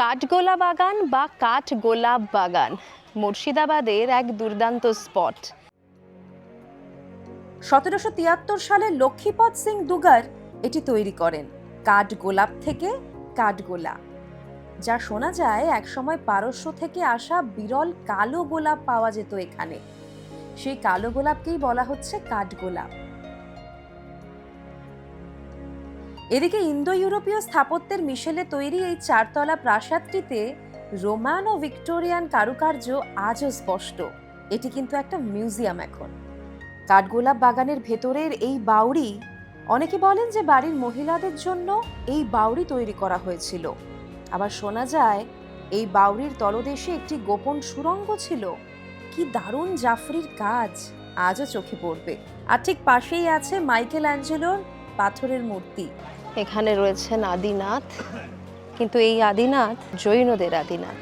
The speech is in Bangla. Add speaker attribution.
Speaker 1: কাঠগোলা বাগান বা কাঠগোলাপ বাগান মুর্শিদাবাদের এক দুর্দান্ত স্পট।
Speaker 2: 1773 সালে লক্ষ্মীপদ সিং দুগার এটি তৈরি করেন কাঠগোলাপ থেকে কাঠগোলা, যা শোনা যায় একসময় পারস্য থেকে আসা বিরল কালো গোলাপ পাওয়া যেত এখানে। সেই কালো গোলাপকেই বলা হচ্ছে কাঠগোলাপ। এদিকে ইন্দো ইউরোপীয় স্থাপত্যের মিশেলে তৈরি এই চারতলা প্রাসাদটিতে রোমান ও ভিক্টোরিয়ান কারুকার্য আজও স্পষ্ট। এটি কিন্তু একটা মিউজিয়াম এখন। কাঠগোলাপ বাগানের ভেতরের এই বাউড়ি, অনেকে বলেন যে বাড়ির মহিলাদের জন্য এই বাউড়ি তৈরি করা হয়েছিল। আবার শোনা যায় এই বাউড়ির তলদেশে একটি গোপন সুড়ঙ্গ ছিল। কি দারুণ জাফরির কাজ, আজও চোখে পড়বে। আর ঠিক পাশেই আছে মাইকেল অ্যাঞ্জেলোর পাথরের মূর্তি।
Speaker 1: এখানে রয়েছেন আদিনাথ, কিন্তু এই আদিনাথ জৈনদের আদিনাথ।